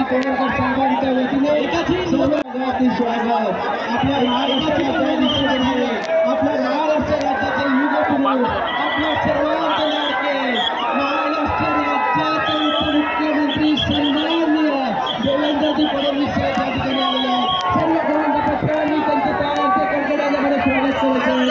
कोळंबकर साहेबांच्या वतीने स्वागत आपल्या महाराष्ट्र राज्याचे आपल्या महाराष्ट्र राज्याचे युगपुरुष आपल्या सर्वांचे लाडके महाराष्ट्र राज्याचे उपमुख्यमंत्री सन्माननीय देवेंद्रजी फडणवीस या ठिकाणी आलेल्या सर्व कोळंबकर पत्रांनी त्यांचे टाळ्यांचे कडकडाटामध्ये स्वागत करायचे।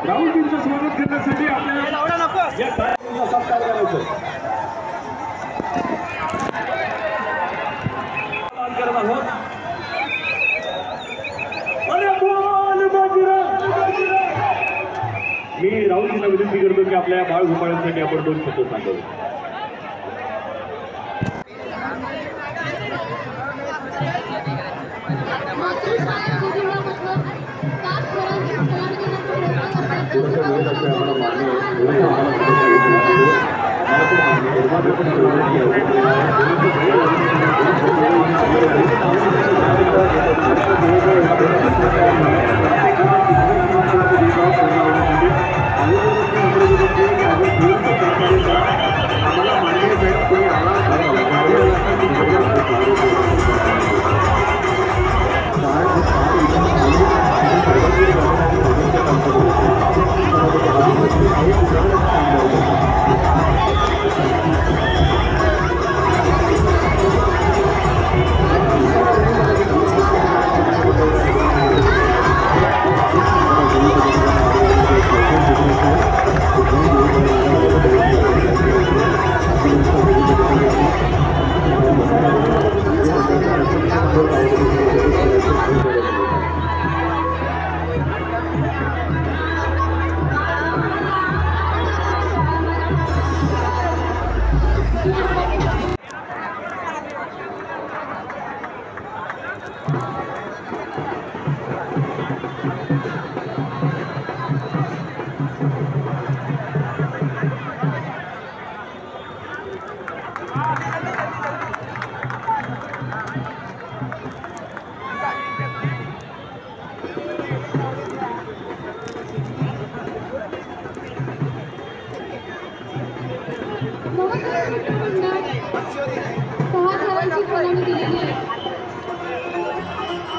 राहुलजींचं स्वागत करण्यासाठी आपल्याला या तारखेचा सत्कार करायचा करत आहोत। मी राहुलजींना विनंती करतो की आपल्या बाळ गोपाळांसाठी आपण 2 शब्द सांगावे।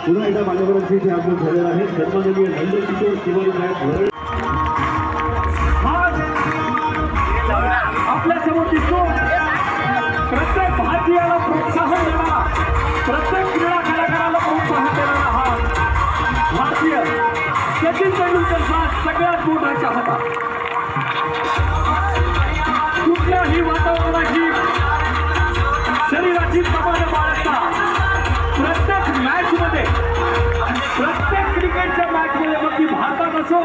पुन्हा एकदा मान्यवरांची इथे आपलं झालेलं आहे। सन्माननीय नंदकिशोर शिवाजी साहेब आपल्या समोर दिसतो। प्रत्येक भारतीयाला प्रोत्साहन देणारा, प्रत्येक क्रीडा कलाकाराला प्रोत्साहन देणारा हा भारतीय सचिन तेंडुलकरचा सगळ्यात मोठा चाहता। कुठल्याही वातावरणाची शरीराची प्रमाण बाळगता प्रत्येक मॅच मध्ये, प्रत्येक क्रिकेटच्या मॅच मध्ये मग ती भारतात असो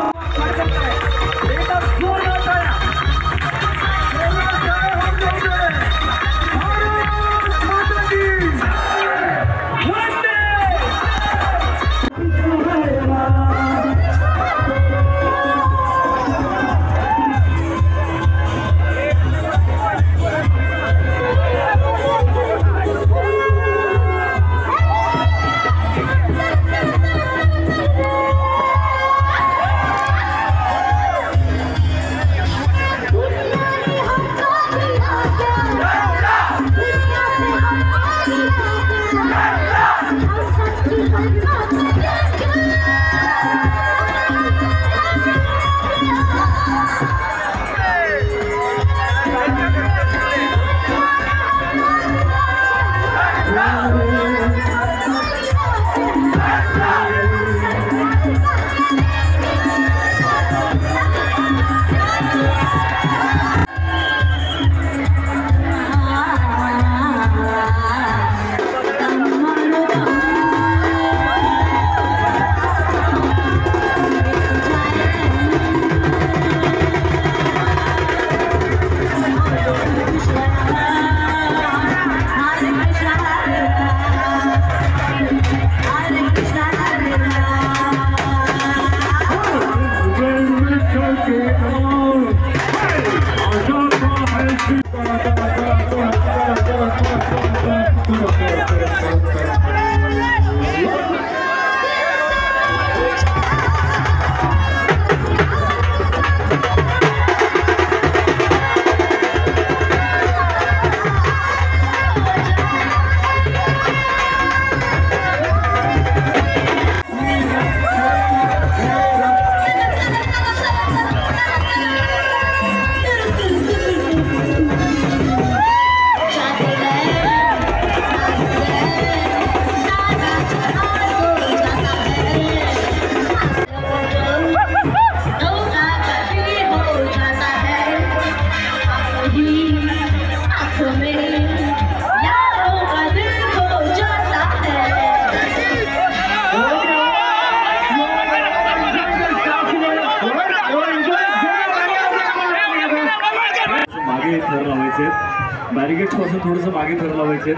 बॅरिगेट्स पासून थोडंसं मागे थर लावायचे.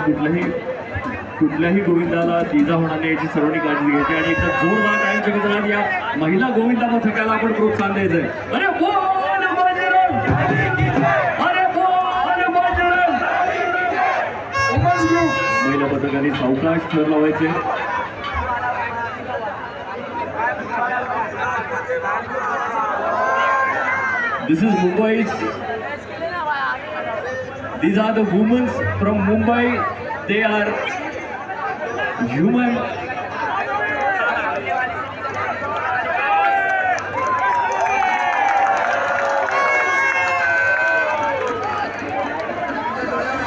कुठल्याही गोविंदाला इजा होणार नाही याची सर्वांनी काळजी घ्यायची आणि एकदा जोरदार टाइम चेक या महिला गोविंदा पथकाला आपण प्रोत्साहन द्यायचंय. अरे बोल बजरंग, अरे बोल बजरंग. महिला पथकाने सावकाश थर लावायचे. This is Mumbai's. These are the women from Mumbai. They are human.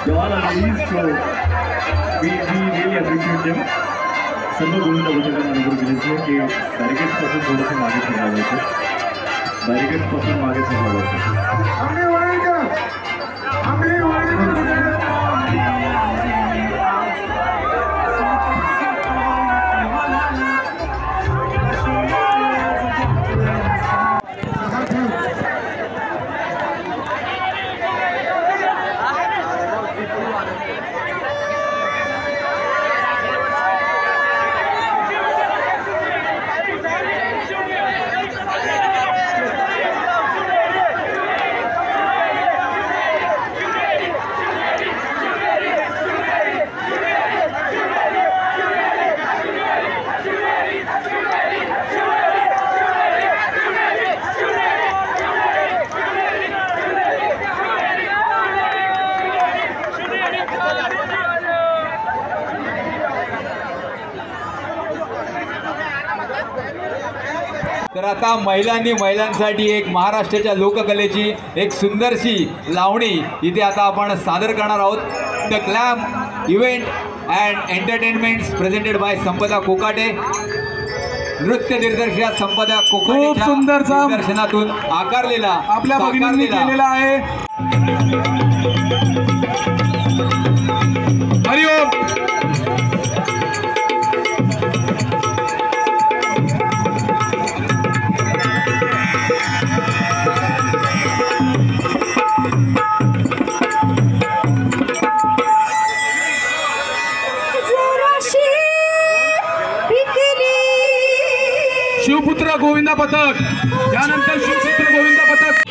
They all are ladies, so we really appreciate them. सर्व गोविंदा पथकांना अनुरोध करायचे की बॅरिकेड्स पासून थोडंसं मागे ठेवायचं. बॅरिकेड्स पासून मागे ठेवायचं. तर आता महिलांसाठी एक महाराष्ट्राच्या लोककलेची एक सुंदरशी लावणी इथे आता आपण सादर करणार आहोत. The glam event and entertainments presented by Sampada Kokate. नृत्य दिग्दर्शक संपदा कोकाटे सुंदरचा दर्शनातून आकारलेला आपल्या भगिनींनी केलेला आहे. हरिओम. शिवपुत्र गोविंदा पथक, त्यानंतर शिवपुत्र गोविंदा पथक.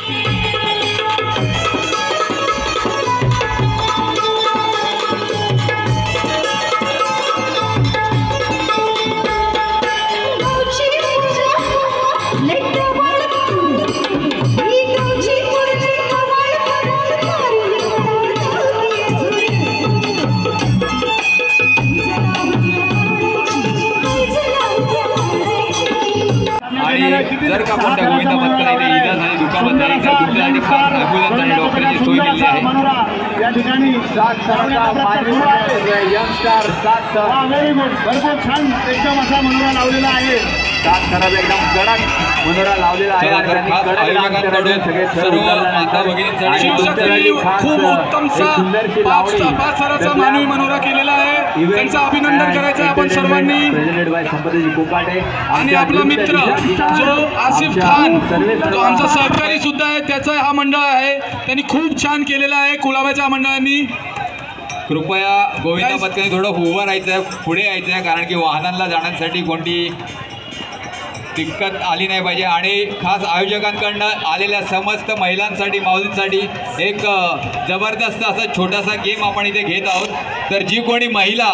जर का कोणत्या गोविंदा पथकाला इथे इजा झाली, दुखापत झाली तर तुमच्यासाठी खास ॲम्ब्युलन्स आणि डॉक्टरची सोय केली आहे. या ठिकाणी यंगस्टार भरपूर छान एकदम असा मनोरा लावलेला आहे. सात थराचा एकदम कडक मनोरा लावलेला आहे. सर्व माता भगिनींसाठी खूप उत्तमसा 5 थराचा मानवी मनोरा केलेला आहे. त्यांचं अभिनंदन करायचं आपण सर्वांनी. आणि आपला मित्र जो आसिफ खान, तो आमचा सहकारी सुद्धा आहे, त्याचा हा मंडळ आहे. त्यांनी खूप छान केलेला आहे कुलाब्याच्या मंडळांनी. कृपया गोविंदा पथकाने थोडं उभं राहायचं आहे, पुढे यायचं आहे, कारण की वाहनांना जाण्यासाठी कोणती दिक्कत आली नाही पाहिजे आणि खास आयोजकांकडनं आलेल्या समस्त महिलांसाठी माऊलींसाठी एक जबरदस्त असा छोटासा गेम आपण इथे घेत आहोत. तर जी कोणी महिला